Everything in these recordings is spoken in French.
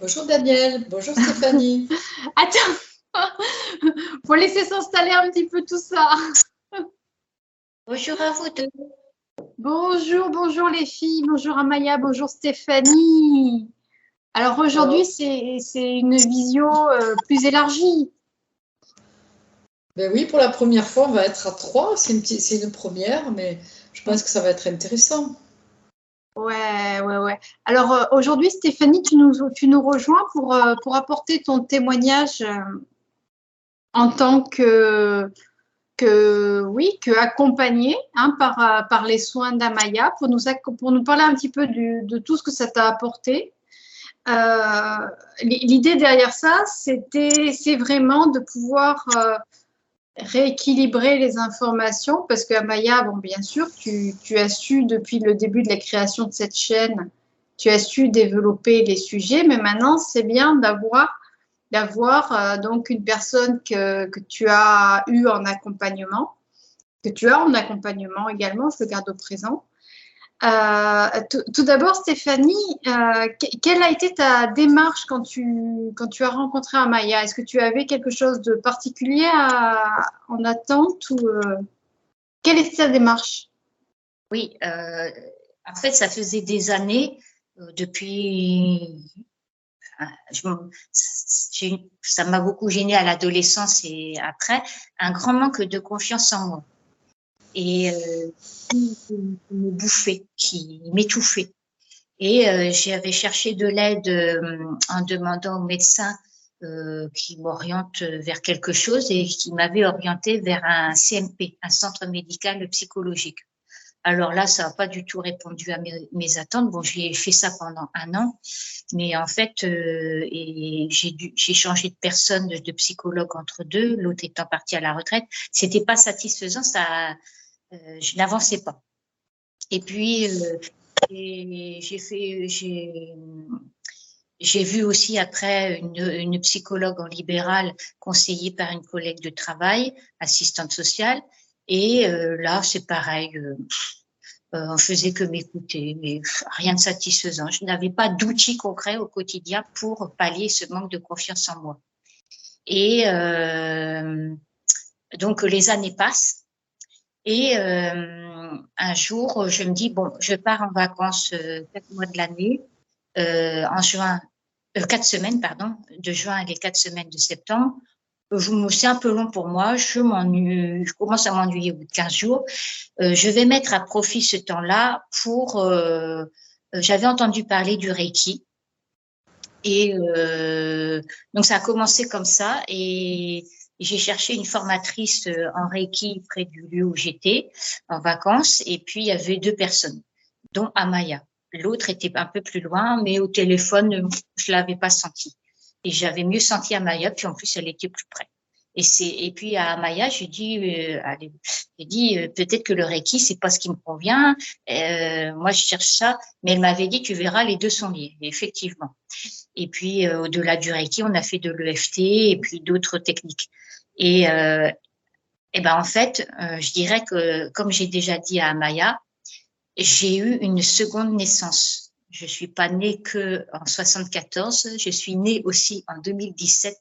Bonjour Daniel, bonjour Stéphanie. Attends, faut laisser s'installer un petit peu tout ça. Bonjour à vous deux. Bonjour les filles, bonjour Amaya, bonjour Stéphanie. Alors aujourd'hui, c'est une visio plus élargie. Ben oui, pour la première fois, on va être à trois. C'est une première, mais je pense que ça va être intéressant. Ouais. Alors aujourd'hui, Stéphanie, tu nous rejoins pour apporter ton témoignage en tant que accompagné par les soins d'Amaya pour nous parler un petit peu de tout ce que ça t'a apporté. L'idée derrière ça, c'est vraiment de pouvoir rééquilibrer les informations parce qu'Amaya, bon, bien sûr, tu as su depuis le début de la création de cette chaîne, tu as su développer les sujets, mais maintenant, c'est bien d'avoir donc une personne que tu as eu en accompagnement, que tu as en accompagnement également, je le garde au présent. Tout d'abord, Stéphanie, quelle a été ta démarche quand tu as rencontré Amaya? Est-ce que tu avais quelque chose de particulier en attente ou quelle était ta démarche? Oui, en fait, ça faisait des années, depuis. Ça m'a beaucoup gênée à l'adolescence et après, un grand manque de confiance en moi. Et qui me bouffait, qui m'étouffait. Et j'avais cherché de l'aide en demandant au médecin qui m'oriente vers quelque chose et qui m'avait orienté vers un CMP, un centre médical psychologique. Alors là, ça n'a pas du tout répondu à mes attentes. Bon, j'ai fait ça pendant 1 an, mais en fait, j'ai changé de personne, de psychologue entre deux, l'autre étant parti à la retraite. C'était pas satisfaisant, je n'avançais pas. Et puis, j'ai vu aussi après une psychologue en libéral conseillée par une collègue de travail, assistante sociale. Et là, c'est pareil. On faisait que m'écouter, mais rien de satisfaisant. Je n'avais pas d'outils concrets au quotidien pour pallier ce manque de confiance en moi. Et donc, les années passent. Et un jour, je me dis, bon, je pars en vacances 4 mois de l'année, en juin, 4 semaines, pardon, de juin et les 4 semaines de septembre. C'est un peu long pour moi, je commence à m'ennuyer au bout de 15 jours. Je vais mettre à profit ce temps-là pour, j'avais entendu parler du Reiki. Et donc, ça a commencé comme ça. Et j'ai cherché une formatrice en Reiki près du lieu où j'étais en vacances. Et puis, il y avait 2 personnes, dont Amaya. L'autre était un peu plus loin, mais au téléphone, je l'avais pas senti. Et j'avais mieux senti Amaya, puis en plus, elle était plus près. Et puis à Amaya, j'ai dit peut-être que le Reiki, c'est pas ce qui me convient. Moi, je cherche ça, mais elle m'avait dit, tu verras, les deux sont liés. Et effectivement. Et puis, au-delà du Reiki, on a fait de l'EFT et puis d'autres techniques. Et ben en fait, je dirais que, comme j'ai déjà dit à Amaya, j'ai eu une seconde naissance. Je suis pas née que en 74, je suis née aussi en 2017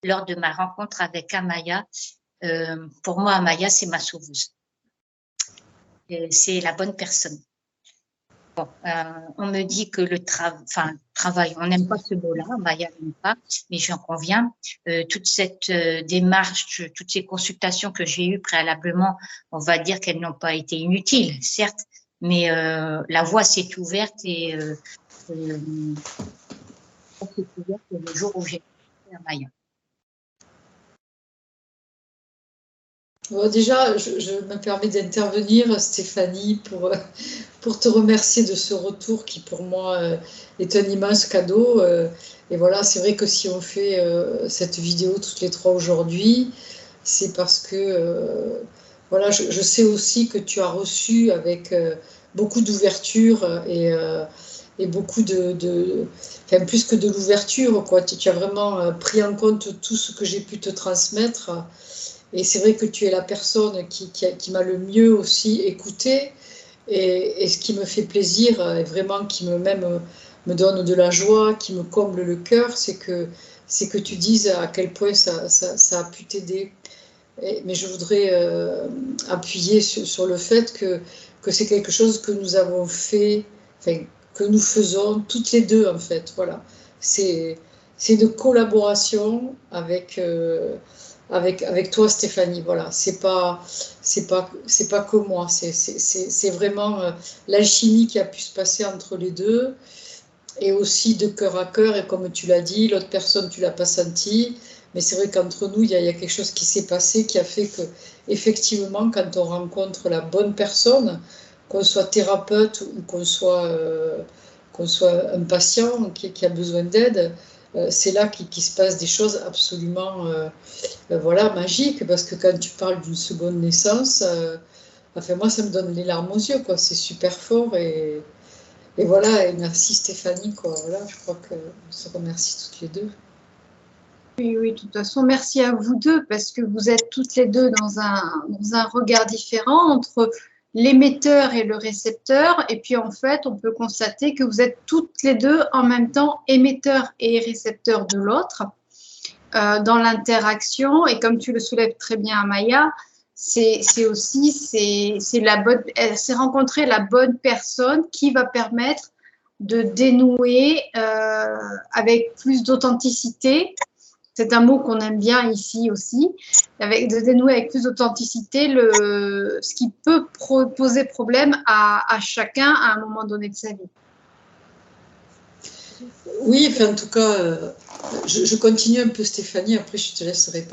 lors de ma rencontre avec Amaya. Pour moi, Amaya, c'est ma sauveuse. C'est la bonne personne. Bon, on me dit que le travail, on n'aime pas ce mot-là, Amaya n'aime pas, mais j'en conviens. Toute cette démarche, toutes ces consultations que j'ai eues préalablement, on va dire qu'elles n'ont pas été inutiles, certes, mais la voie s'est ouverte et s'est ouverte le jour où j'ai rencontré Amaya. Bon, déjà, je me permets d'intervenir, Stéphanie, pour te remercier de ce retour qui, pour moi, est un immense cadeau. Et voilà, c'est vrai que si on fait cette vidéo toutes les trois aujourd'hui, c'est parce que, voilà, je sais aussi que tu as reçu avec beaucoup d'ouverture et beaucoup enfin, plus que de l'ouverture, quoi. Tu as vraiment pris en compte tout ce que j'ai pu te transmettre. Et c'est vrai que tu es la personne qui m'a le mieux aussi écouté. Et ce qui me fait plaisir, et vraiment qui me même me donne de la joie, qui me comble le cœur, c'est que tu dises à quel point ça a pu t'aider. Mais je voudrais appuyer sur le fait que c'est quelque chose que nous avons fait, enfin, que nous faisons toutes les deux, en fait. Voilà. C'est une collaboration avec toi, Stéphanie. Voilà. C'est pas que moi. C'est vraiment l'alchimie qui a pu se passer entre les deux. Et aussi de cœur à cœur, et comme tu l'as dit, l'autre personne, tu l'as pas senti, mais c'est vrai qu'entre nous, il y a quelque chose qui s'est passé qui a fait que, effectivement, quand on rencontre la bonne personne, qu'on soit thérapeute ou qu'on soit un patient qui a besoin d'aide, c'est là qu'il se passe des choses absolument voilà, magiques, parce que quand tu parles d'une seconde naissance, enfin, moi, ça me donne les larmes aux yeux, quoi. C'est super fort et voilà, et merci Stéphanie, quoi. Voilà, je crois qu'on se remercie toutes les deux. Oui, oui, de toute façon, merci à vous deux parce que vous êtes toutes les deux dans un regard différent entre l'émetteur et le récepteur. Et puis, en fait, on peut constater que vous êtes toutes les deux en même temps émetteur et récepteur de l'autre dans l'interaction. Et comme tu le soulèves très bien, Maya, c'est elle s'est rencontrée la bonne personne qui va permettre de dénouer avec plus d'authenticité. C'est un mot qu'on aime bien ici aussi, de dénouer avec plus d'authenticité ce qui peut poser problème à chacun à un moment donné de sa vie. Oui, enfin, en tout cas, je continue un peu Stéphanie, après je te laisserai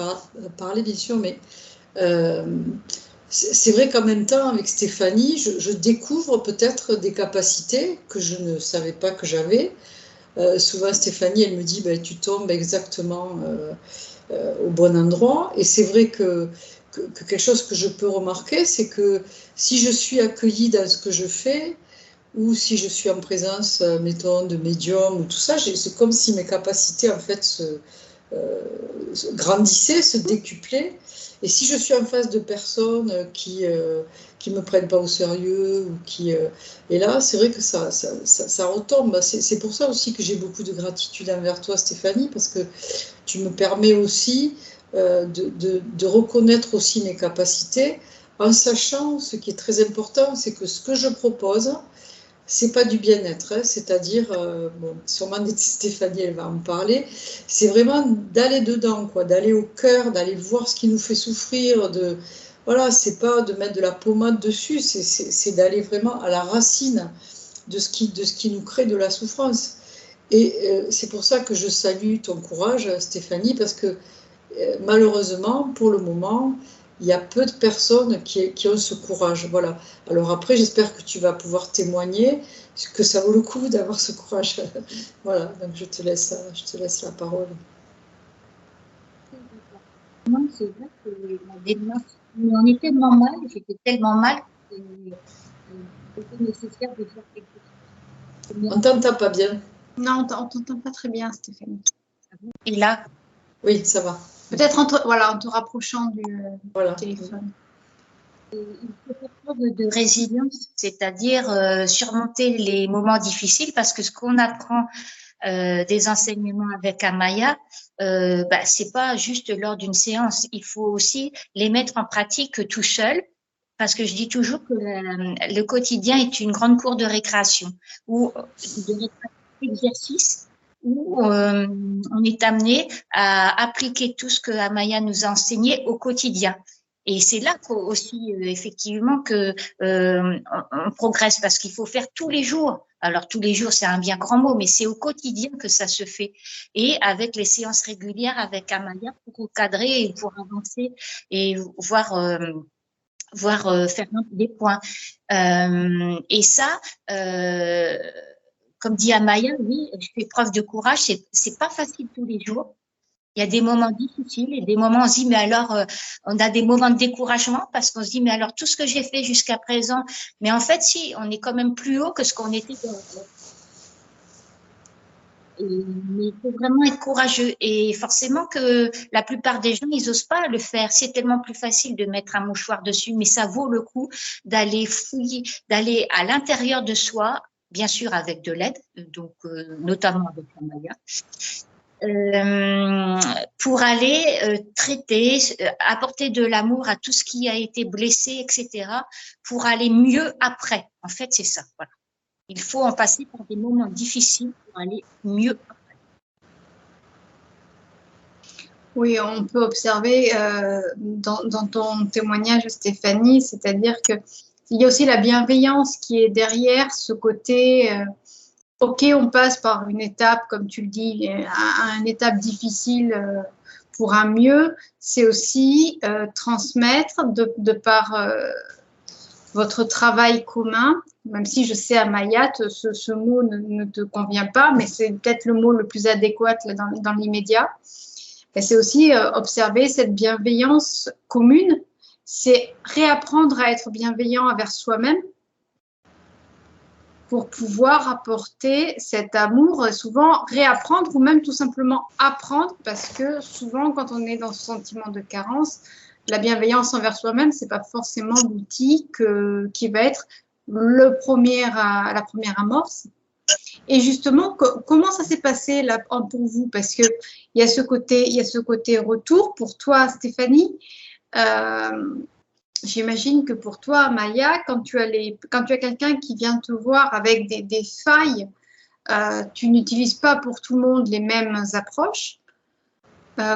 parler bien sûr, mais c'est vrai qu'en même temps avec Stéphanie, je découvre peut-être des capacités que je ne savais pas que j'avais. Souvent Stéphanie, elle me dit ben, tu tombes exactement au bon endroit, et c'est vrai que quelque chose que je peux remarquer, c'est que si je suis accueillie dans ce que je fais, ou si je suis en présence, mettons, de médium ou tout ça, c'est comme si mes capacités en fait se grandissaient, se décuplaient. Et si je suis en face de personnes qui me prennent pas au sérieux ou et là, c'est vrai que ça retombe. C'est pour ça aussi que j'ai beaucoup de gratitude envers toi, Stéphanie, parce que tu me permets aussi de reconnaître aussi mes capacités, en sachant ce qui est très important, c'est que ce que je propose, c'est pas du bien-être, hein, c'est-à-dire, bon, sûrement Stéphanie, elle va en parler, c'est vraiment d'aller dedans, quoi, d'aller au cœur, d'aller voir ce qui nous fait souffrir, voilà, c'est pas de mettre de la pommade dessus, c'est d'aller vraiment à la racine de ce qui nous crée de la souffrance. Et c'est pour ça que je salue ton courage, Stéphanie, parce que malheureusement, pour le moment, il y a peu de personnes qui ont ce courage. Voilà. Alors après, j'espère que tu vas pouvoir témoigner que ça vaut le coup d'avoir ce courage. Voilà, donc je te laisse la parole. Moi, c'est vrai que la démarche, on est tellement mal, j'étais tellement mal que c'était nécessaire de faire quelque chose. On t'entend pas bien. Non, on t'entend pas très bien, Stéphanie. Et là, oui, ça va. Peut-être en te rapprochant du téléphone. Il faut faire preuve de résilience, c'est-à-dire surmonter les moments difficiles, parce que ce qu'on apprend des enseignements avec Amaya, c'est pas juste lors d'une séance. Il faut aussi les mettre en pratique tout seul, parce que je dis toujours que le quotidien est une grande cour de récréation ou d'exercice où on est amené à appliquer tout ce que Amaya nous a enseigné au quotidien. Et c'est là aussi effectivement que on progresse, parce qu'il faut faire tous les jours. Alors tous les jours, c'est un bien grand mot, mais c'est au quotidien que ça se fait. Et avec les séances régulières avec Amaya pour cadrer et pour avancer et voir faire des points. Et ça, comme dit Amaya, oui, je fais preuve de courage. C'est pas facile tous les jours. Il y a des moments difficiles et des moments où on se dit, mais alors, on a des moments de découragement parce qu'on se dit, mais alors, tout ce que j'ai fait jusqu'à présent, mais en fait, si, on est quand même plus haut que ce qu'on était. Mais il faut vraiment être courageux. Et forcément que la plupart des gens, ils osent pas le faire. C'est tellement plus facile de mettre un mouchoir dessus, mais ça vaut le coup d'aller fouiller, d'aller à l'intérieur de soi, bien sûr avec de l'aide, donc notamment avec Amaya, pour aller traiter, apporter de l'amour à tout ce qui a été blessé, etc., pour aller mieux après. En fait, c'est ça. Voilà. Il faut en passer par des moments difficiles pour aller mieux après. Oui, on peut observer dans ton témoignage, Stéphanie, c'est-à-dire qu'il y a aussi la bienveillance qui est derrière ce côté. Ok, on passe par une étape, comme tu le dis, une étape difficile pour un mieux. C'est aussi transmettre de par votre travail commun, même si je sais, Amaya, ce mot ne te convient pas, mais c'est peut-être le mot le plus adéquat dans l'immédiat. C'est aussi observer cette bienveillance commune, c'est réapprendre à être bienveillant envers soi-même pour pouvoir apporter cet amour, souvent réapprendre ou même tout simplement apprendre, parce que souvent quand on est dans ce sentiment de carence, la bienveillance envers soi-même, c'est pas forcément l'outil qui va être la première amorce. Et justement, comment ça s'est passé là pour vous? Parce que il y a ce côté retour pour toi, Stéphanie. J'imagine que pour toi, Maya, quand tu as quelqu'un qui vient te voir avec des failles, tu n'utilises pas pour tout le monde les mêmes approches.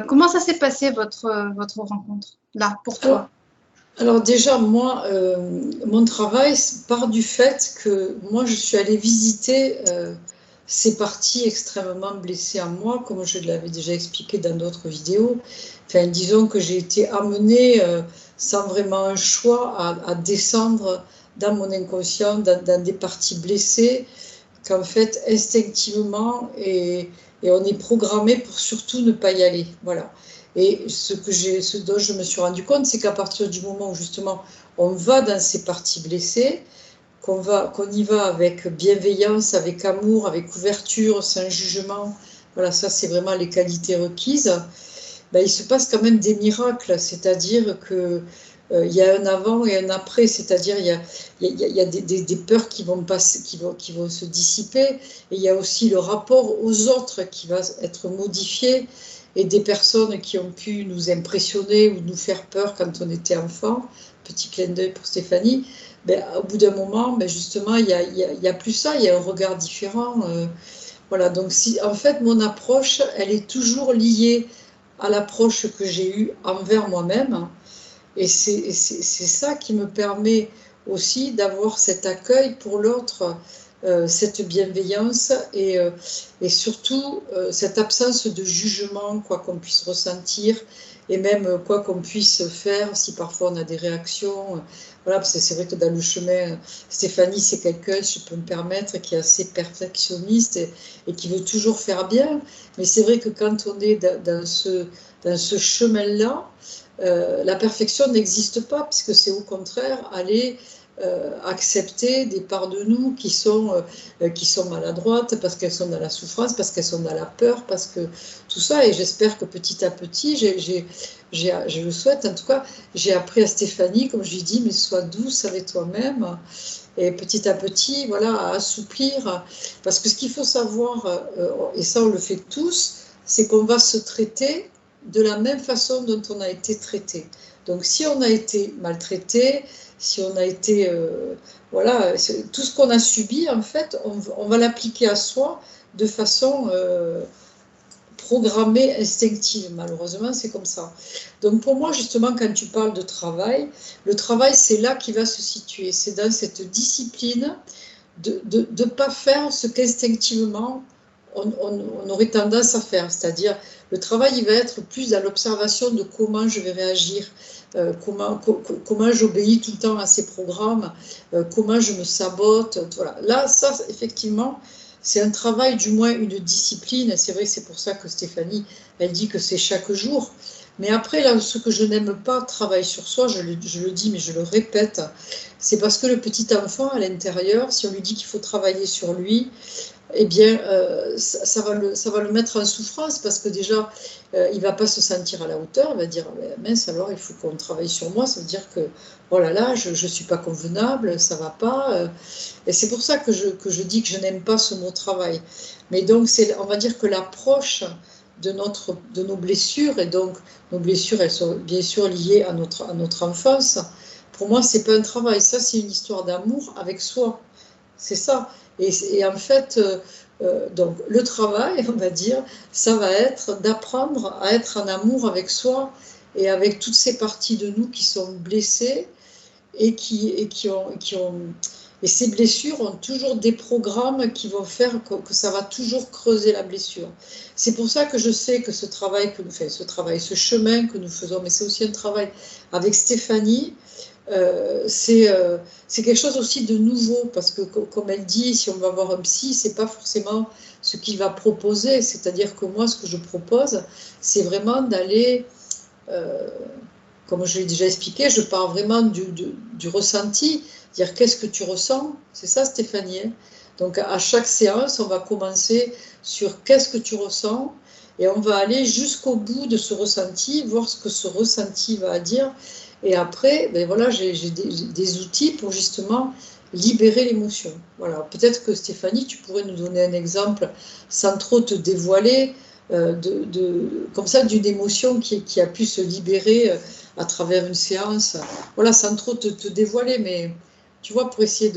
Comment ça s'est passé votre rencontre là pour toi? Alors déjà, moi, mon travail part du fait que moi, je suis allée visiter ces parties extrêmement blessées en moi, comme je l'avais déjà expliqué dans d'autres vidéos. Enfin, disons que j'ai été amenée sans vraiment un choix à descendre dans mon inconscient, dans des parties blessées, qu'en fait, instinctivement, et on est programmé pour surtout ne pas y aller. Voilà. Et ce dont je me suis rendu compte, c'est qu'à partir du moment où justement on va dans ces parties blessées, qu'on y va avec bienveillance, avec amour, avec ouverture, sans jugement, voilà, ça c'est vraiment les qualités requises, ben, il se passe quand même des miracles, c'est-à-dire que il y a un avant et un après, c'est-à-dire il y a des peurs qui vont passer, qui vont se dissiper, et il y a aussi le rapport aux autres qui va être modifié, et des personnes qui ont pu nous impressionner ou nous faire peur quand on était enfant, petit clin d'œil pour Stéphanie, ben, au bout d'un moment, ben, justement, il y a plus ça, il y a un regard différent. Voilà, donc en fait, mon approche, elle est toujours liée à l'approche que j'ai eue envers moi-même. Et c'est ça qui me permet aussi d'avoir cet accueil pour l'autre, cette bienveillance et surtout cette absence de jugement, quoi qu'on puisse ressentir et même quoi qu'on puisse faire si parfois on a des réactions. Voilà, parce que c'est vrai que dans le chemin, Stéphanie, c'est quelqu'un, je peux me permettre, qui est assez perfectionniste et qui veut toujours faire bien. Mais c'est vrai que quand on est dans ce chemin-là, la perfection n'existe pas, puisque c'est au contraire aller accepter des parts de nous qui sont maladroites, parce qu'elles sont dans la souffrance, parce qu'elles sont dans la peur, parce que tout ça, et j'espère que petit à petit, je le souhaite, en tout cas, j'ai appris à Stéphanie, comme je lui dis, mais sois douce avec toi-même, et petit à petit, voilà, à assouplir, parce que ce qu'il faut savoir, et ça on le fait tous, c'est qu'on va se traiter de la même façon dont on a été traité. Donc si on a été maltraité, si on a été, voilà, tout ce qu'on a subi, en fait, on va l'appliquer à soi de façon programmée, instinctive. Malheureusement, c'est comme ça. Donc pour moi, justement, quand tu parles de travail, le travail, c'est là qu'il va se situer. C'est dans cette discipline de ne pas faire ce qu'instinctivement on aurait tendance à faire. C'est-à-dire, le travail, il va être plus dans l'observation de comment je vais réagir, comment j'obéis tout le temps à ces programmes, comment je me sabote. Voilà. Là, ça, effectivement, c'est un travail, du moins une discipline. C'est vrai que c'est pour ça que Stéphanie, elle dit que c'est chaque jour. Mais après, là, ce que je n'aime pas, travail sur soi, je le dis, mais je le répète, c'est parce que le petit enfant, à l'intérieur, si on lui dit qu'il faut travailler sur lui, eh bien, ça va le mettre en souffrance parce que déjà, il ne va pas se sentir à la hauteur. Il va dire, mince, alors il faut qu'on travaille sur moi. Ça veut dire que, oh là là, je ne suis pas convenable, ça ne va pas. Et c'est pour ça que je dis que je n'aime pas ce mot travail. Mais donc, on va dire que l'approche de nos blessures, et donc nos blessures, elles sont bien sûr liées à notre enfance. Pour moi, c'est pas un travail. Ça, c'est une histoire d'amour avec soi. C'est ça. Et en fait, donc le travail, on va dire, ça va être d'apprendre à être en amour avec soi et avec toutes ces parties de nous qui sont blessées et et ces blessures ont toujours des programmes qui vont faire que ça va toujours creuser la blessure. C'est pour ça que je sais que ce travail que nous faisons, ce chemin que nous faisons, mais c'est aussi un travail avec Stéphanie. C'est quelque chose aussi de nouveau parce que, comme elle dit, si on va voir un psy, c'est pas forcément ce qu'il va proposer. C'est-à-dire que moi, ce que je propose, c'est vraiment d'aller, comme je l'ai déjà expliqué, je pars vraiment du ressenti, dire qu'est-ce que tu ressens. C'est ça, Stéphanie. Donc, à chaque séance, on va commencer sur qu'est-ce que tu ressens et on va aller jusqu'au bout de ce ressenti, voir ce que ce ressenti va dire. Et après, ben voilà, j'ai des outils pour justement libérer l'émotion. Voilà. Peut-être que Stéphanie, tu pourrais nous donner un exemple sans trop te dévoiler, comme ça, d'une émotion qui a pu se libérer à travers une séance. Voilà, sans trop te dévoiler, mais tu vois, pour essayer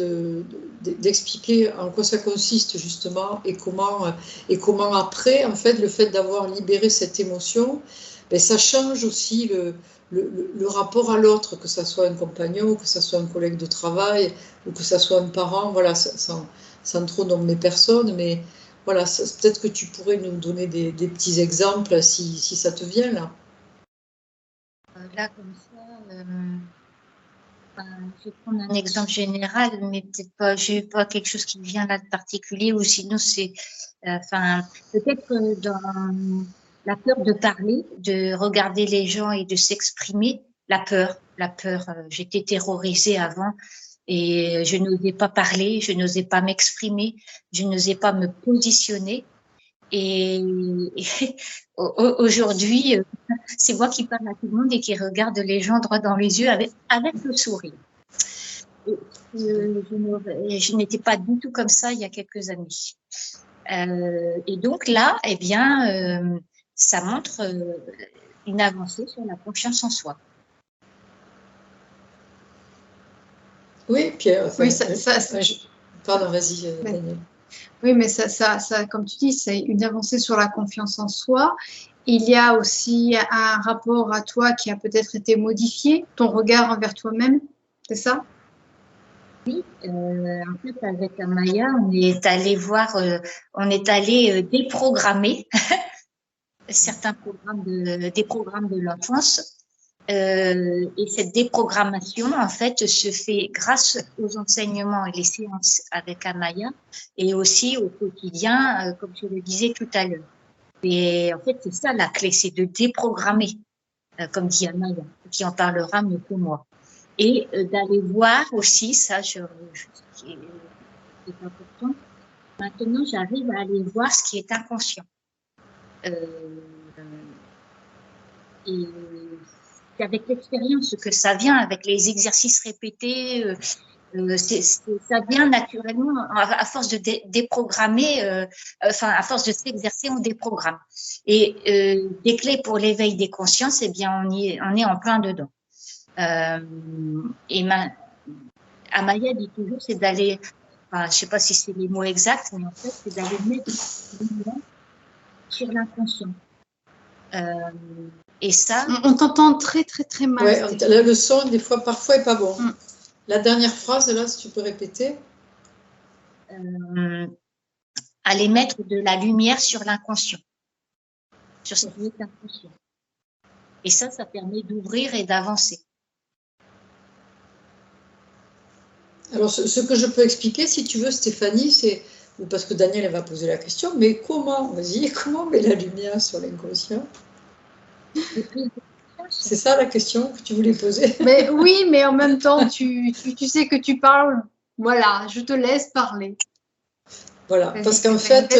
d'expliquer en quoi ça consiste justement et comment après, en fait, le fait d'avoir libéré cette émotion, ben, ça change aussi le rapport à l'autre, que ce soit un compagnon, que ce soit un collègue de travail, ou que ce soit un parent, voilà, sans trop nommer personne, mais voilà, peut-être que tu pourrais nous donner des petits exemples si ça te vient là. Là, comme ça, je vais prendre un exemple général, mais peut-être pas, j'ai pas quelque chose qui me vient là de particulier, ou sinon c'est, peut-être que dans la peur de parler, de regarder les gens et de s'exprimer, la peur, j'étais terrorisée avant et je n'osais pas parler, je n'osais pas m'exprimer, je n'osais pas me positionner. Et aujourd'hui, c'est moi qui parle à tout le monde et qui regarde les gens droit dans les yeux avec le sourire. Je n'étais pas du tout comme ça il y a quelques années. Et donc là, eh bien, ça montre une avancée sur la confiance en soi. Oui, Pierre. Oui, pardon, vas-y, Daniel. Oui, mais ça, comme tu dis, c'est une avancée sur la confiance en soi. Il y a aussi un rapport à toi qui a peut-être été modifié, ton regard envers toi-même, c'est ça? Oui, en fait, avec Amaya, on est allé déprogrammer certains des programmes de l'enfance. Et cette déprogrammation, en fait, se fait grâce aux enseignements et les séances avec Amaya et aussi au quotidien, comme je le disais tout à l'heure. Et en fait, c'est ça la clé, c'est de déprogrammer, comme dit Amaya, qui en parlera mieux que moi. Et d'aller voir aussi, ça, c'est important. Maintenant, j'arrive à aller voir ce qui est inconscient. Et avec l'expérience que ça vient, avec les exercices répétés, ça vient naturellement à force de déprogrammer, à force de s'exercer, on déprogramme. Et des clés pour l'éveil des consciences, eh bien, on est en plein dedans. Et Amaya dit toujours, c'est d'aller, je sais pas si c'est les mots exacts, mais en fait, c'est d'aller mettre sur l'inconscient. Et ça. On t'entend très, très, très mal. Ouais, là, le son, parfois, est pas bon. La dernière phrase, là, si tu peux répéter. Aller mettre de la lumière sur l'inconscient. Sur ce qui est inconscient. Et ça permet d'ouvrir et d'avancer. Alors, ce que je peux expliquer, si tu veux, Stéphanie, c'est, ou parce que Daniel, elle va poser la question, mais comment met la lumière sur l'inconscient? C'est ça la question que tu voulais poser? Mais oui, mais en même temps, tu sais que tu parles. Voilà, je te laisse parler. Voilà, parce qu'en fait,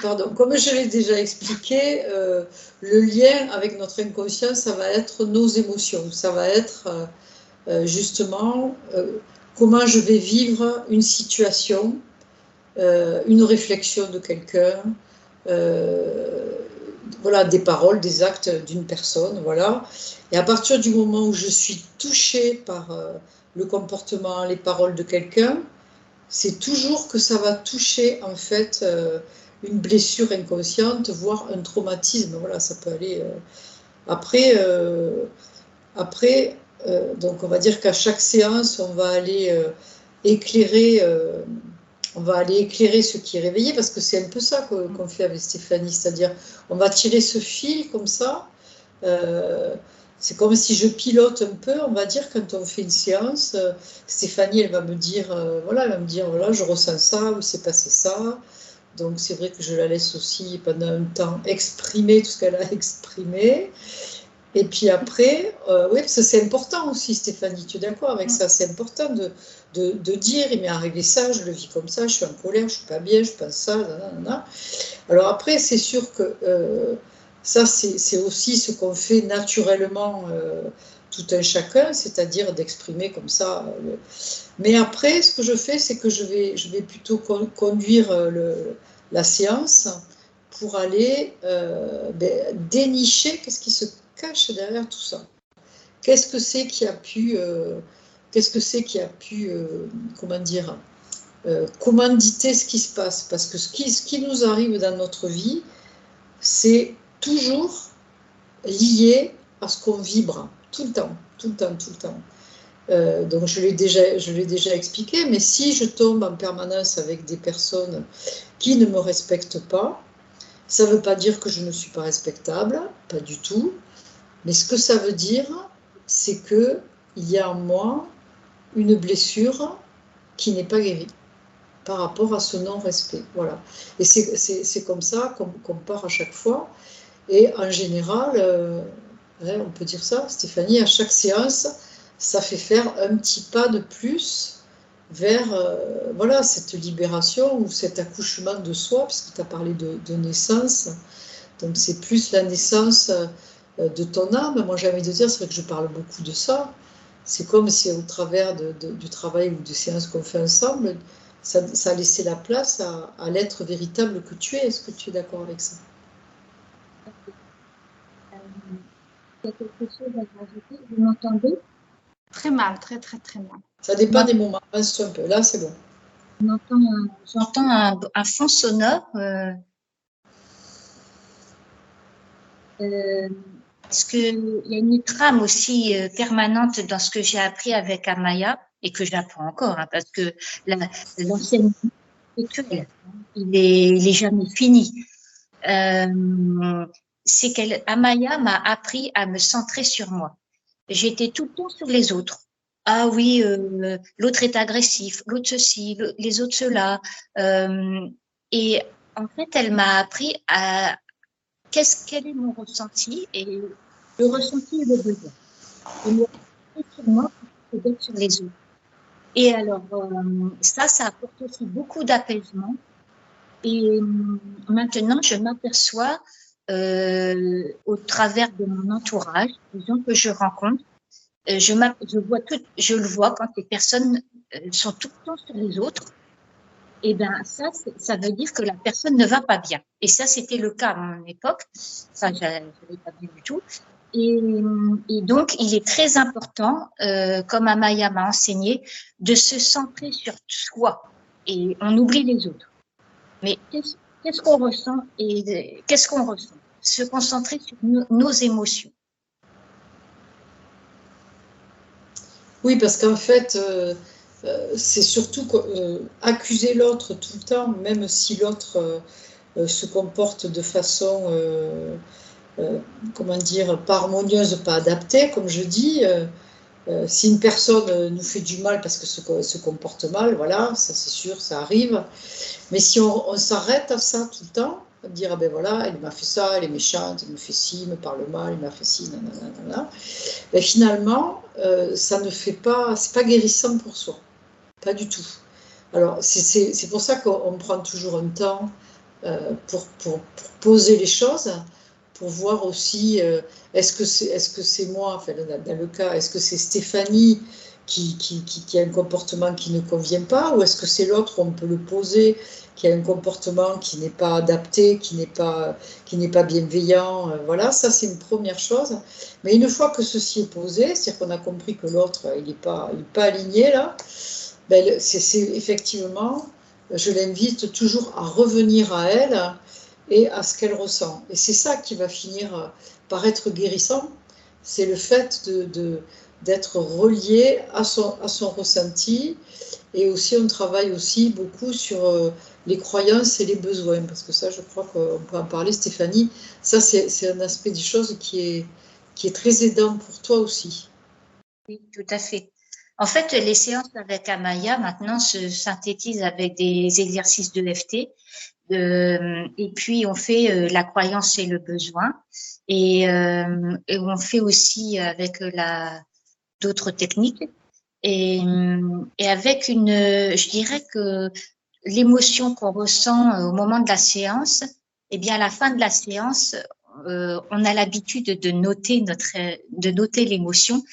pardon, comme je l'ai déjà expliqué, le lien avec notre inconscient, ça va être nos émotions, ça va être justement comment je vais vivre une situation, une réflexion de quelqu'un, voilà, des paroles, des actes d'une personne, voilà. Et à partir du moment où je suis touchée par le comportement, les paroles de quelqu'un, c'est toujours que ça va toucher en fait une blessure inconsciente, voire un traumatisme. Voilà, ça peut aller. Après, donc on va dire qu'à chaque séance, on va aller éclairer. On va aller éclairer ce qui est réveillé, parce que c'est un peu ça qu'on fait avec Stéphanie, c'est-à-dire on va tirer ce fil comme ça. C'est comme si je pilote un peu, on va dire, quand on fait une séance. Stéphanie, elle va me dire, voilà, je ressens ça, ou c'est passé ça. Donc c'est vrai que je la laisse aussi pendant un temps exprimer tout ce qu'elle a exprimé. Et puis après, oui, parce que c'est important aussi, Stéphanie, tu es d'accord avec ça? C'est important de dire, il m'est arrivé ça, je le vis comme ça, je suis en colère, je ne suis pas bien, je pense ça, nanana. Alors après, c'est sûr que ça, c'est aussi ce qu'on fait naturellement tout un chacun, c'est-à-dire d'exprimer comme ça. Mais après, ce que je fais, c'est que je vais plutôt conduire la séance pour aller dénicher qu'est-ce qui se cache derrière tout ça. Qu'est-ce que c'est qui a pu, comment dire, commanditer ce qui se passe? Parce que ce qui nous arrive dans notre vie, c'est toujours lié à ce qu'on vibre, tout le temps, tout le temps, tout le temps. Donc je l'ai déjà expliqué, mais si je tombe en permanence avec des personnes qui ne me respectent pas, ça ne veut pas dire que je ne suis pas respectable, pas du tout. Mais ce que ça veut dire, c'est qu'il y a en moi une blessure qui n'est pas guérie par rapport à ce non-respect. Voilà. Et c'est comme ça qu'on part à chaque fois. Et en général, on peut dire ça, Stéphanie, à chaque séance, ça fait faire un petit pas de plus vers voilà, cette libération ou cet accouchement de soi, puisque tu as parlé de naissance. Donc c'est plus la naissance de ton âme. Moi j'ai envie de dire, c'est vrai que je parle beaucoup de ça. C'est comme si au travers du travail ou des séances qu'on fait ensemble, ça a laissé la place à l'être véritable que tu es. Est-ce que tu es d'accord avec ça? Il y a quelque chose à rajouter? Vous m'entendez? Très mal, très très très mal. Ça dépend des moments. Reste un peu. Là c'est bon. J'entends un fond sonore. Parce qu'il y a une trame aussi permanente dans ce que j'ai appris avec Amaya et que j'apprends encore, hein, parce que l'enseignement spirituel, il est jamais fini. C'est qu'Amaya m'a appris à me centrer sur moi. J'étais tout le temps sur les autres. Ah oui, l'autre est agressif, l'autre ceci, les autres cela. Et en fait, elle m'a appris à quel est mon ressenti, et le ressenti et le besoin. Et me centrer sur moi plutôt que d'être sur les autres. Et alors, ça apporte aussi beaucoup d'apaisement. Et maintenant, je m'aperçois au travers de mon entourage, des gens que je rencontre, je le vois quand les personnes sont tout le temps sur les autres. Et ben ça veut dire que la personne ne va pas bien. Et ça, c'était le cas à mon époque. Ça, je l'avais pas vu du tout. Et donc, il est très important, comme Amaya m'a enseigné, de se centrer sur soi. Et on oublie les autres. Mais qu'est-ce qu'on ressent et qu'est-ce qu'on ressent? Se concentrer sur nos émotions. Oui, parce qu'en fait, c'est surtout accuser l'autre tout le temps, même si l'autre se comporte de façon, comment dire, pas harmonieuse, pas adaptée, comme je dis. Si une personne nous fait du mal parce que se comporte mal, voilà, ça c'est sûr, ça arrive. Mais si on s'arrête à ça tout le temps, dire, ah ben voilà, il m'a fait ça, elle est méchante, il me fait ci, il me parle mal, il m'a fait ci, nanana, ben finalement, ça ne fait pas, c'est pas guérissant pour soi, pas du tout. Alors, c'est pour ça qu'on prend toujours un temps pour poser les choses, pour voir aussi est-ce que c'est moi, enfin, dans le cas, est-ce que c'est Stéphanie qui a un comportement qui ne convient pas, ou est-ce que c'est l'autre, on peut le poser, qui a un comportement qui n'est pas adapté, qui n'est pas bienveillant. Voilà, ça c'est une première chose. Mais une fois que ceci est posé, c'est-à-dire qu'on a compris que l'autre, il est pas aligné là, ben, c'est effectivement, je l'invite toujours à revenir à elle et à ce qu'elle ressent. Et c'est ça qui va finir par être guérissant, c'est le fait d'être relié à son ressenti. Et aussi, on travaille aussi beaucoup sur les croyances et les besoins, parce que ça, je crois qu'on peut en parler, Stéphanie. Ça, c'est un aspect des choses qui est très aidant pour toi aussi. Oui, tout à fait. En fait, les séances avec Amaya maintenant se synthétisent avec des exercices de FT. Et puis, on fait la croyance et le besoin. Et on fait aussi avec d'autres techniques. Et avec je dirais que l'émotion qu'on ressent au moment de la séance, eh bien, à la fin de la séance, on a l'habitude de noter l'émotion.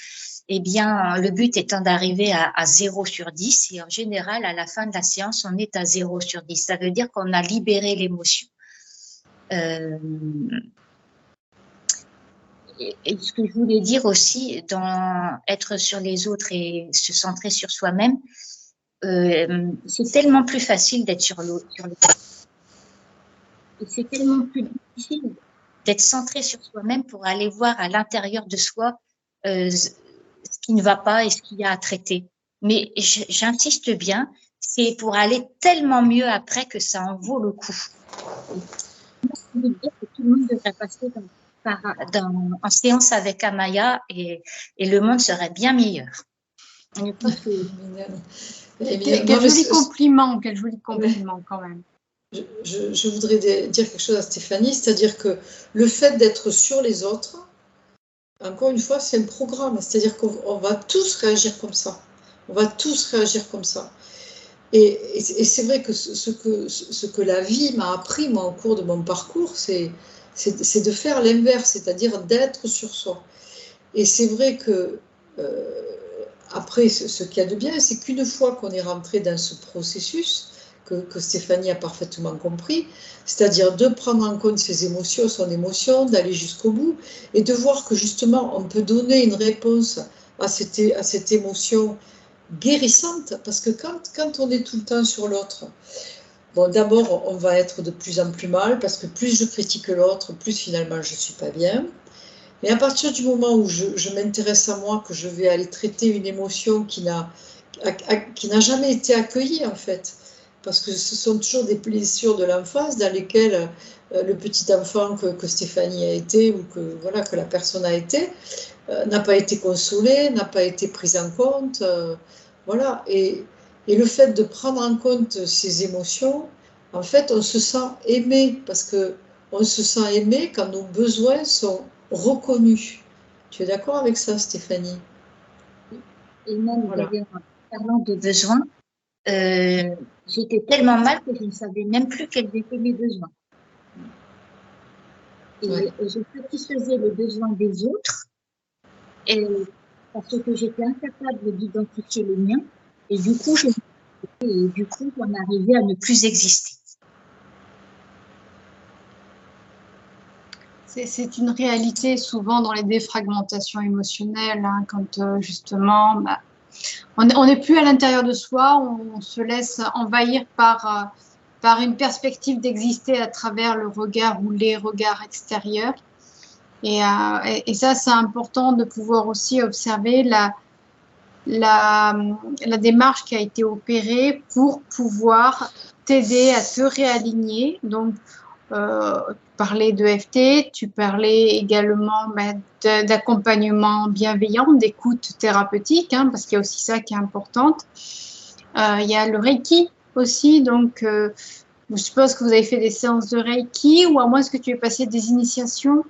Eh bien, le but étant d'arriver à 0 sur 10, et en général, à la fin de la séance, on est à 0 sur 10. Ça veut dire qu'on a libéré l'émotion. Et ce que je voulais dire aussi, dans être sur les autres et se centrer sur soi-même, c'est tellement plus facile d'être sur l'autre. Et c'est tellement plus difficile d'être centré sur soi-même pour aller voir à l'intérieur de soi ce qui ne va pas et ce qu'il y a à traiter. Mais j'insiste bien, c'est pour aller tellement mieux après que ça en vaut le coup. Je veux dire que tout le monde devrait passer en séance avec Amaya et le monde serait bien meilleur. Quel joli compliment quand même. Je voudrais dire quelque chose à Stéphanie, c'est-à-dire que le fait d'être sur les autres, encore une fois, c'est un programme, c'est-à-dire qu'on va tous réagir comme ça. On va tous réagir comme ça. Et c'est vrai que ce que la vie m'a appris, moi, au cours de mon parcours, c'est de faire l'inverse, c'est-à-dire d'être sur soi. Et c'est vrai que, après, ce qu'il y a de bien, c'est qu'une fois qu'on est rentré dans ce processus, que Stéphanie a parfaitement compris, c'est-à-dire de prendre en compte ses émotions, son émotion, d'aller jusqu'au bout, et de voir que justement, on peut donner une réponse à cette émotion guérissante, parce que quand on est tout le temps sur l'autre, bon, d'abord, on va être de plus en plus mal, parce que plus je critique l'autre, plus finalement je ne suis pas bien. Mais à partir du moment où je m'intéresse à moi, que je vais aller traiter une émotion qui n'a jamais été accueillie, en fait, parce que ce sont toujours des blessures de l'enfance dans lesquelles le petit enfant que Stéphanie a été, ou que la personne a été, n'a pas été consolé, n'a pas été prise en compte. Voilà. Et le fait de prendre en compte ces émotions, en fait, on se sent aimé, parce que on se sent aimé quand nos besoins sont reconnus. Tu es d'accord avec ça, Stéphanie? Et même d'ailleurs, en parlant de besoins, j'étais tellement mal que je ne savais même plus quels étaient mes besoins. Et je satisfaisais les besoins des autres parce que j'étais incapable d'identifier les miens. Et du coup, on arrivait à ne plus exister. C'est une réalité souvent dans les défragmentations émotionnelles, hein, quand justement on n'est plus à l'intérieur de soi, on se laisse envahir par une perspective d'exister à travers le regard ou les regards extérieurs. Et ça, c'est important de pouvoir aussi observer la démarche qui a été opérée pour pouvoir t'aider à te réaligner. Donc, tu parlais de FT, tu parlais également d'accompagnement bienveillant, d'écoute thérapeutique, hein, parce qu'il y a aussi ça qui est important. Il y a le Reiki aussi, donc je suppose que vous avez fait des séances de Reiki, ou à moins que tu aies passé des initiations.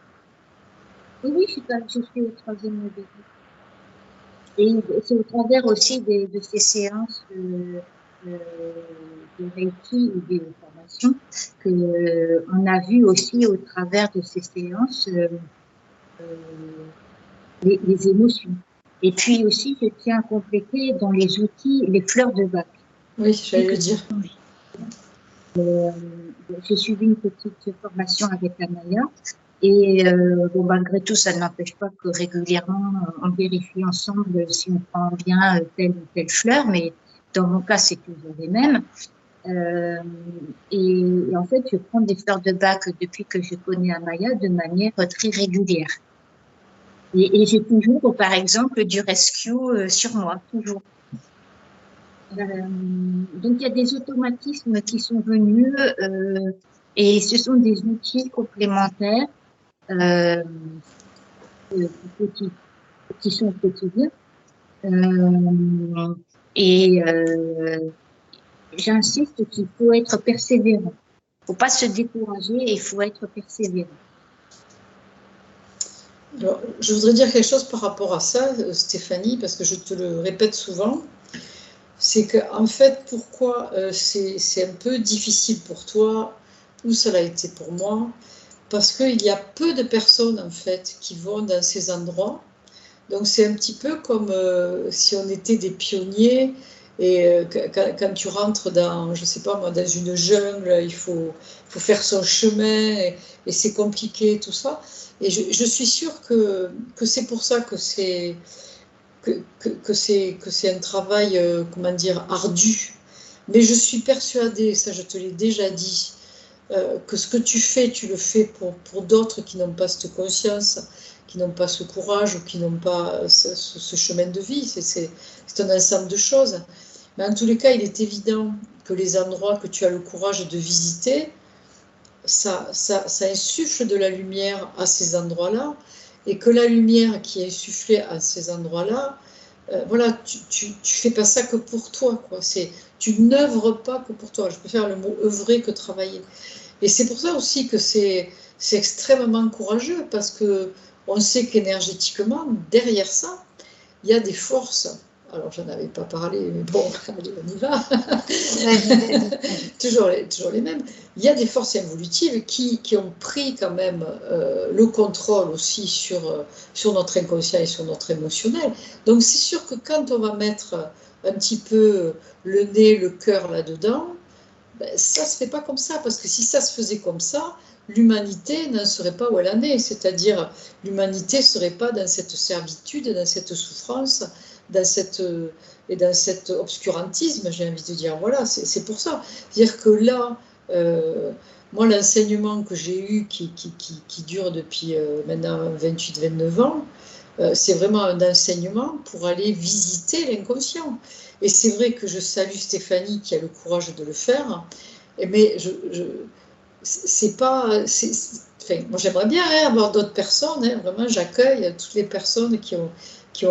Oui, j'ai fait au 3e module. Et c'est au travers aussi de ces séances de Reiki ou des formations, qu'on a vu aussi au travers de ces séances les émotions. Et puis aussi, je tiens à compléter dans les outils, les fleurs de Bach. Oui, j'allais le dire. J'ai suivi une petite formation avec Amaya et bon, malgré tout, ça n'empêche pas que régulièrement, on vérifie ensemble si on prend bien telle ou telle fleur, mais dans mon cas, c'est toujours les mêmes. Et en fait, je prends des fleurs de Bach depuis que je connais Amaya de manière très régulière. Et j'ai toujours, par exemple, du rescue sur moi, toujours. Donc, il y a des automatismes qui sont venus et ce sont des outils complémentaires qui sont au quotidien. J'insiste qu'il faut être persévérant. Il ne faut pas se décourager et il faut être persévérant. Alors, je voudrais dire quelque chose par rapport à ça, Stéphanie, parce que je te le répète souvent. C'est qu'en fait, pourquoi c'est un peu difficile pour toi, ou ça l'a été pour moi, parce qu'il y a peu de personnes, en fait, qui vont dans ces endroits. Donc, c'est un petit peu comme si on était des pionniers, et quand tu rentres dans, je sais pas moi, dans une jungle, il faut faire son chemin, et c'est compliqué, tout ça. Et je suis sûre que c'est pour ça que c'est un travail, comment dire, ardu. Mais je suis persuadée, ça je te l'ai déjà dit, que ce que tu fais, tu le fais pour d'autres qui n'ont pas cette conscience, qui n'ont pas ce courage ou qui n'ont pas ce chemin de vie. C'est un ensemble de choses. Mais en tous les cas, il est évident que les endroits que tu as le courage de visiter, ça insuffle de la lumière à ces endroits-là, et que la lumière qui est insufflée à ces endroits-là, voilà, tu fais pas ça que pour toi, quoi. Tu n'œuvres pas que pour toi. Je préfère le mot œuvrer que travailler. Et c'est pour ça aussi que c'est extrêmement courageux, parce que on sait qu'énergétiquement, derrière ça, il y a des forces. Alors, j'en avais pas parlé, mais bon, allez, on y va. toujours les mêmes. Il y a des forces involutives qui ont pris quand même le contrôle aussi sur notre inconscient et sur notre émotionnel. Donc, c'est sûr que quand on va mettre un petit peu le nez, le cœur là-dedans, ben, ça ne se fait pas comme ça, parce que si ça se faisait comme ça, l'humanité n'en serait pas où elle en est. C'est-à-dire, l'humanité ne serait pas dans cette servitude, dans cette souffrance, dans cet obscurantisme, j'ai envie de dire. Voilà, c'est pour ça. C'est-à-dire que là, moi, l'enseignement que j'ai eu, qui dure depuis maintenant 28-29 ans, c'est vraiment un enseignement pour aller visiter l'inconscient. Et c'est vrai que je salue Stéphanie qui a le courage de le faire, mais c'est pas... Enfin, moi, j'aimerais bien avoir d'autres personnes, vraiment, j'accueille toutes les personnes qui ont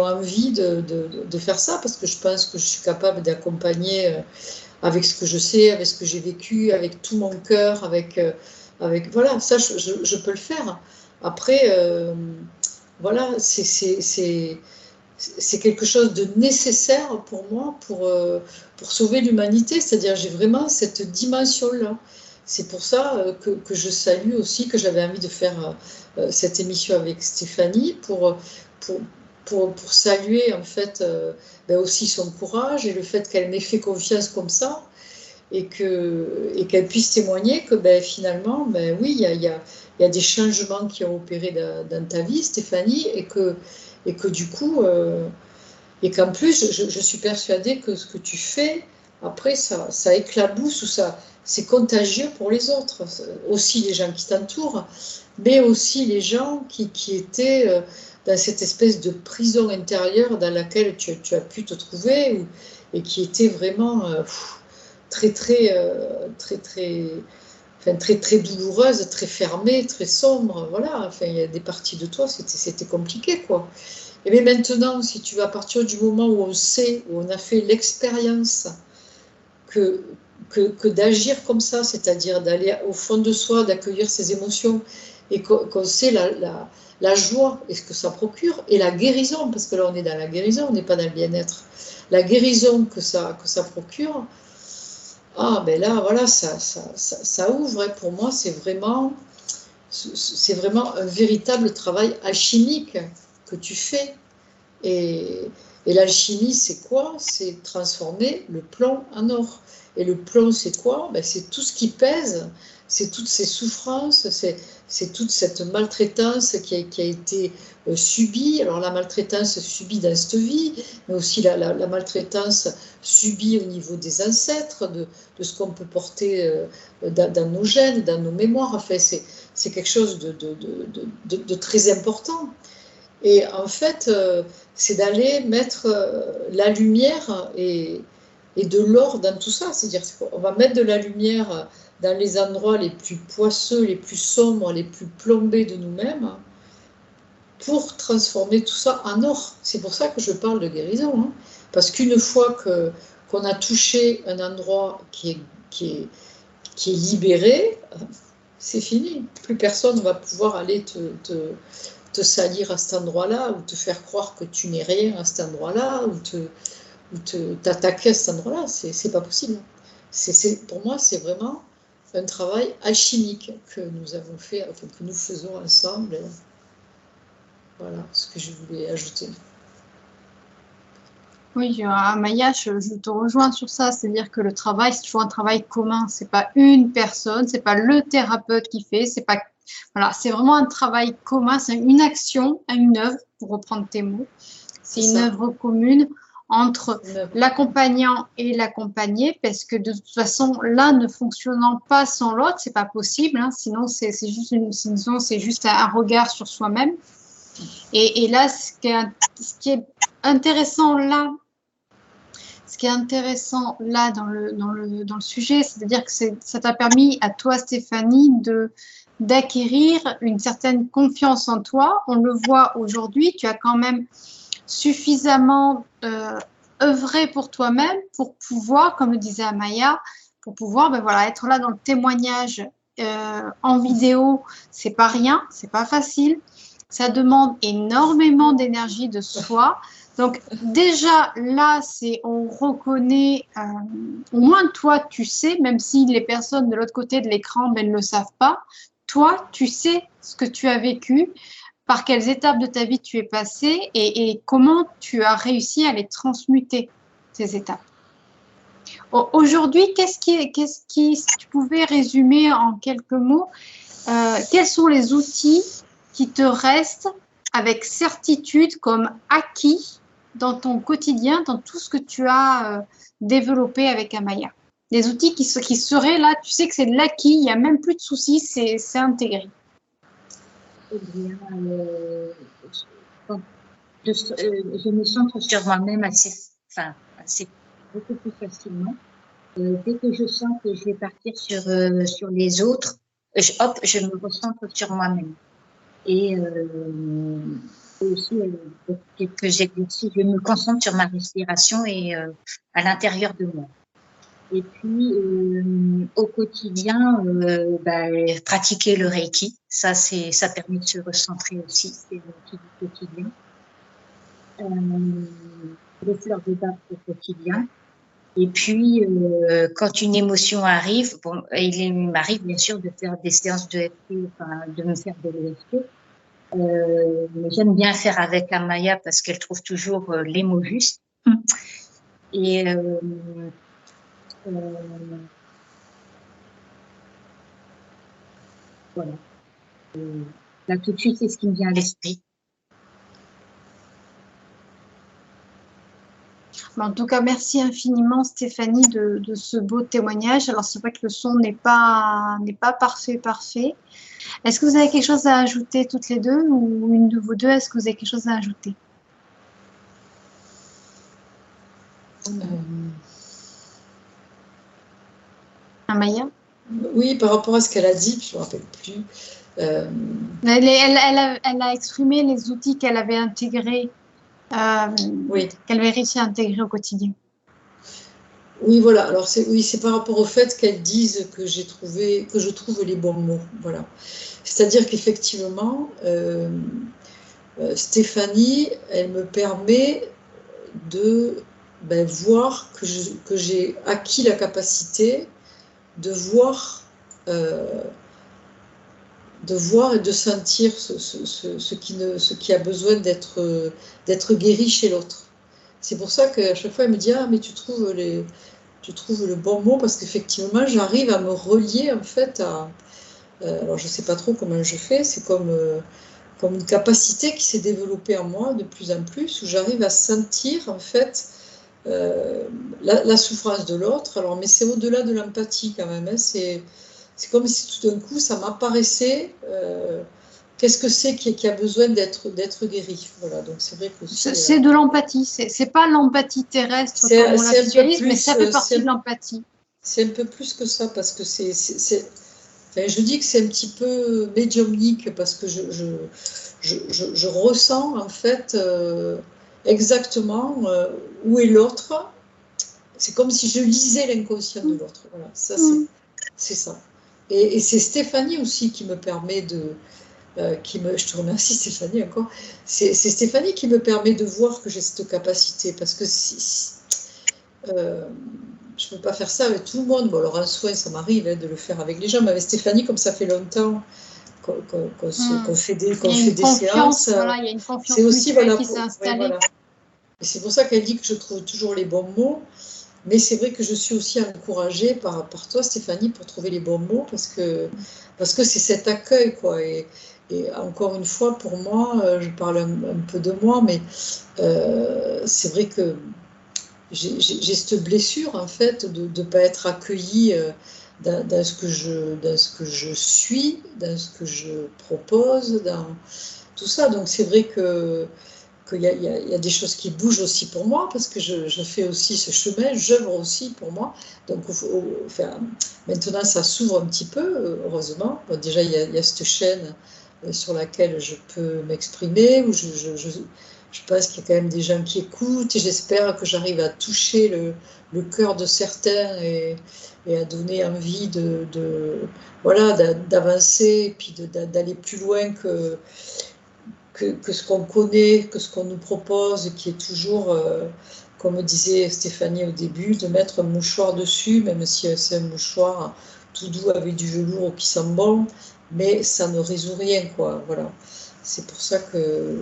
envie de faire ça, parce que je pense que je suis capable d'accompagner avec ce que je sais, avec ce que j'ai vécu, avec tout mon cœur, avec voilà, ça je peux le faire. Après, voilà, c'est quelque chose de nécessaire pour moi pour sauver l'humanité, c'est-à-dire j'ai vraiment cette dimension-là. C'est pour ça que je salue aussi, que j'avais envie de faire cette émission avec Stéphanie pour saluer en fait aussi son courage et le fait qu'elle m'ait fait confiance comme ça, et qu'elle puisse témoigner que finalement, oui, il y a des changements qui ont opéré dans ta vie, Stéphanie, et que du coup, et qu'en plus, je suis persuadée que ce que tu fais, après, ça éclabousse, ou c'est contagieux pour les autres, aussi les gens qui t'entourent, mais aussi les gens qui étaient dans cette espèce de prison intérieure dans laquelle tu as pu te trouver, et qui était vraiment très douloureuse, très fermée, très sombre. Voilà, enfin, il y a des parties de toi, c'était compliqué, quoi. Et mais maintenant, si tu vas, à partir du moment où on sait, où on a fait l'expérience que d'agir comme ça, c'est-à-dire d'aller au fond de soi, d'accueillir ses émotions, et qu'on sait la joie et ce que ça procure, et la guérison, parce que là on est dans la guérison, on n'est pas dans le bien-être, la guérison que ça procure, ah, ben là, voilà, ça ouvre. Hein. Pour moi, c'est vraiment un véritable travail alchimique que tu fais. Et, et l'alchimie, c'est quoi? C'est transformer le plomb en or. Et le plomb, c'est quoi? Ben, c'est tout ce qui pèse, c'est toutes ces souffrances, c'est toute cette maltraitance qui a été subie. Alors la maltraitance subie dans cette vie, mais aussi la maltraitance subie au niveau des ancêtres, de ce qu'on peut porter dans nos gènes, dans nos mémoires. Enfin, c'est quelque chose de très important. Et en fait, c'est d'aller mettre la lumière et de l'or dans tout ça. C'est-à-dire qu'on va mettre de la lumière dans les endroits les plus poisseux, les plus sombres, les plus plombés de nous-mêmes, pour transformer tout ça en or. C'est pour ça que je parle de guérison. Hein. Parce qu'une fois qu'on a touché un endroit qui est libéré, c'est fini. Plus personne ne va pouvoir aller te salir à cet endroit-là, ou te faire croire que tu n'es rien à cet endroit-là, ou t'attaquer à cet endroit-là. C'est pas possible. Pour moi, c'est vraiment un travail alchimique que nous avons fait, enfin, que nous faisons ensemble. Voilà ce que je voulais ajouter. Oui, Maya, je te rejoins sur ça, c'est-à-dire que le travail, c'est toujours un travail commun, c'est pas une personne, c'est pas le thérapeute qui fait, c'est pas, voilà, c'est vraiment un travail commun, c'est une action, une œuvre, pour reprendre tes mots, c'est une œuvre commune entre l'accompagnant et l'accompagné, parce que de toute façon, l'un ne fonctionnant pas sans l'autre, c'est pas possible, hein, sinon c'est juste un regard sur soi-même. Et là, ce qui est intéressant là, dans le sujet, c'est-à-dire que ça t'a permis à toi, Stéphanie, d'acquérir une certaine confiance en toi. On le voit aujourd'hui, tu as quand même suffisamment œuvré pour toi-même pour pouvoir, comme le disait Amaya, pour pouvoir être là dans le témoignage en vidéo. C'est pas rien, c'est pas facile. Ça demande énormément d'énergie de soi. Donc déjà là, on reconnaît, au moins toi tu sais, même si les personnes de l'autre côté de l'écran ne le savent pas, toi tu sais ce que tu as vécu, par quelles étapes de ta vie tu es passé et comment tu as réussi à les transmuter, ces étapes. Aujourd'hui, si tu pouvais résumer en quelques mots, quels sont les outils qui te restent avec certitude comme acquis dans ton quotidien, dans tout ce que tu as développé avec Amaya. Des outils qui seraient là, tu sais que c'est de l'acquis, il n'y a même plus de soucis, c'est intégré. Eh bien, je me centre sur moi-même beaucoup plus facilement. Dès que je sens que je vais partir sur les autres, je me recentre sur moi-même. Et aussi quelques exercices, je me concentre sur ma respiration et à l'intérieur de moi. Et puis au quotidien, pratiquer le Reiki, ça permet de se recentrer aussi, c'est l'outil du quotidien. Les fleurs de bac au quotidien. Et puis quand une émotion arrive, il m'arrive bien sûr de faire des séances de FT, de me faire de l'EFT. Mais j'aime bien faire avec Amaya parce qu'elle trouve toujours les mots justes. Et voilà. Là, tout de suite, c'est ce qui me vient à l'esprit. En tout cas, merci infiniment, Stéphanie, de ce beau témoignage. Alors, c'est vrai que le son n'est pas parfait. Est-ce que vous avez quelque chose à ajouter toutes les deux, ou une de vous deux, est-ce que vous avez quelque chose à ajouter? Amaya? Oui, par rapport à ce qu'elle a dit, je ne me rappelle plus. Elle a exprimé les outils qu'elle avait intégrés, oui. qu'elle avait réussi à intégrer au quotidien. Oui, voilà. Alors, c'est par rapport au fait qu'elles disent que je trouve les bons mots. Voilà. C'est-à-dire qu'effectivement, Stéphanie, elle me permet voir que j'ai acquis la capacité de voir et de sentir ce qui a besoin d'être guéri chez l'autre. C'est pour ça qu'à chaque fois, elle me dit « Ah, mais tu trouves le bon mot » parce qu'effectivement, j'arrive à me relier en fait à... alors, je ne sais pas trop comment je fais, c'est comme une capacité qui s'est développée en moi de plus en plus, où j'arrive à sentir en fait la souffrance de l'autre. Alors, mais c'est au-delà de l'empathie quand même, hein. C'est comme si tout d'un coup, ça m'apparaissait. Qu'est-ce que c'est qui a besoin d'être guéri? Voilà, donc c'est vrai que c'est de l'empathie. C'est pas l'empathie terrestre comme on la visualise, mais ça fait partie de l'empathie. C'est un peu plus que ça, parce que enfin, je dis que c'est un petit peu médiumnique, parce que je ressens en fait exactement où est l'autre. C'est comme si je lisais l'inconscient de l'autre. Voilà, ça c'est ça. Et c'est Stéphanie aussi qui me permet de... je te remercie Stéphanie encore. C'est Stéphanie qui me permet de voir que j'ai cette capacité, parce que je ne peux pas faire ça avec tout le monde. Bon, alors en soin, ça m'arrive de le faire avec les gens, mais avec Stéphanie, comme ça fait longtemps qu'on fait des séances, voilà, il y a une confiance c'est aussi qui s'est installée. Voilà. Et c'est pour ça qu'elle dit que je trouve toujours les bons mots. Mais c'est vrai que je suis aussi encouragée par toi, Stéphanie, pour trouver les bons mots, parce que c'est cet accueil, quoi. Et encore une fois, pour moi, je parle un peu de moi, mais c'est vrai que j'ai cette blessure, en fait, de ne pas être accueillie dans ce que je suis, dans ce que je propose, dans tout ça. Donc c'est vrai qu'il y a des choses qui bougent aussi pour moi, parce que je fais aussi ce chemin, j'œuvre aussi pour moi. Donc enfin, maintenant, ça s'ouvre un petit peu, heureusement. Bon, déjà, il y a cette chaîne sur laquelle je peux m'exprimer, où je pense qu'il y a quand même des gens qui écoutent, et j'espère que j'arrive à toucher le cœur de certains et à donner envie d'avancer, et puis d'aller plus loin que ce qu'on connaît, que ce qu'on nous propose, qui est toujours, comme disait Stéphanie au début, de mettre un mouchoir dessus, même si c'est un mouchoir tout doux avec du velours qui sent bon, mais ça ne résout rien, quoi. Voilà. C'est pour ça que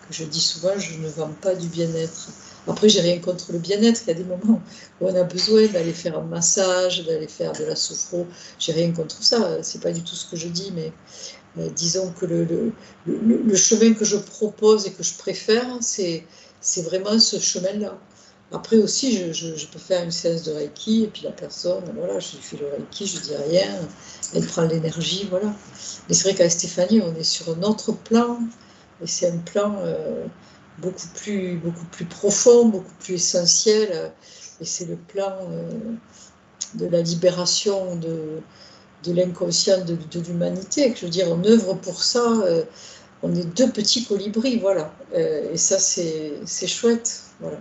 je dis souvent, je ne vends pas du bien-être. Après, j'ai rien contre le bien-être. Il y a des moments où on a besoin d'aller faire un massage, d'aller faire de la sophro. J'ai rien contre ça. C'est pas du tout ce que je dis, mais disons que le chemin que je propose et que je préfère, c'est vraiment ce chemin-là. Après aussi, je peux faire une séance de Reiki, et puis la personne, voilà, je lui fais le Reiki, je dis rien, elle prend l'énergie, voilà. Mais c'est vrai qu'avec Stéphanie, on est sur un autre plan, et c'est un plan beaucoup plus profond, beaucoup plus essentiel, et c'est le plan de la libération de l'inconscient de l'humanité. Je veux dire, on œuvre pour ça, on est deux petits colibris, voilà. Et ça, c'est chouette, voilà.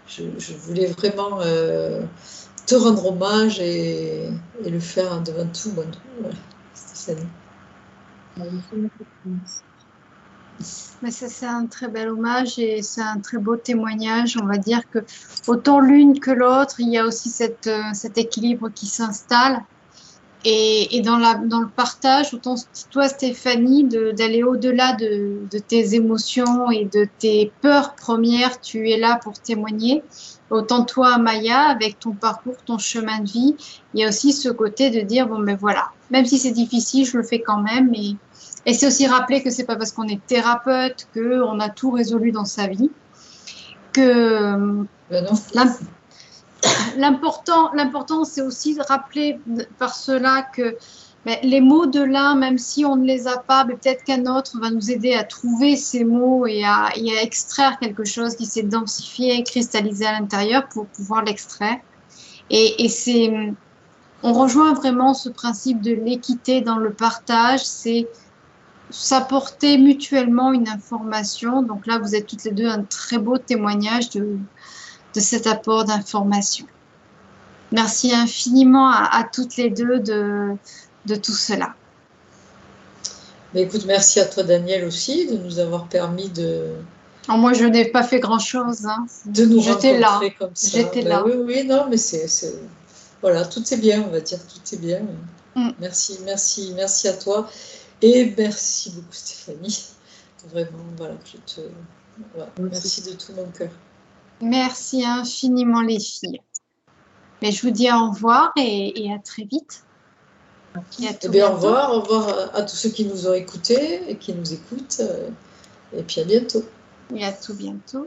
Je voulais vraiment te rendre hommage et le faire devant tout le monde. Voilà, c'est ça. Mais ça, c'est un très bel hommage et c'est un très beau témoignage. On va dire que autant l'une que l'autre, il y a aussi cet équilibre qui s'installe. Et dans le partage, autant toi, Stéphanie, d'aller au-delà de tes émotions et de tes peurs premières, tu es là pour témoigner. Autant toi, Maya, avec ton parcours, ton chemin de vie, il y a aussi ce côté de dire, bon, ben voilà, même si c'est difficile, je le fais quand même. Et c'est aussi rappeler que c'est pas parce qu'on est thérapeute qu'on a tout résolu dans sa vie, que l'important, c'est aussi de rappeler par cela que les mots de l'un, même si on ne les a pas, peut-être qu'un autre va nous aider à trouver ces mots et à extraire quelque chose qui s'est densifié, cristallisé à l'intérieur pour pouvoir l'extraire. Et on rejoint vraiment ce principe de l'équité dans le partage, c'est s'apporter mutuellement une information. Donc là, vous êtes toutes les deux un très beau témoignage de cet apport d'information. Merci infiniment à toutes les deux de tout cela. Mais écoute, merci à toi Daniel aussi de nous avoir permis de Alors, moi, je n'ai pas fait grand-chose. Hein. De nous J'étais là. rencontrer comme ça. J'étais là. Oui, oui, non, mais voilà, tout est bien, on va dire, tout est bien. Merci à toi. Et merci beaucoup, Stéphanie. Vraiment, voilà, merci de tout mon cœur. Merci infiniment, les filles. Mais je vous dis au revoir et à très vite. Eh bien, au revoir à tous ceux qui nous ont écoutés et qui nous écoutent. Et puis à bientôt. Et à tout bientôt.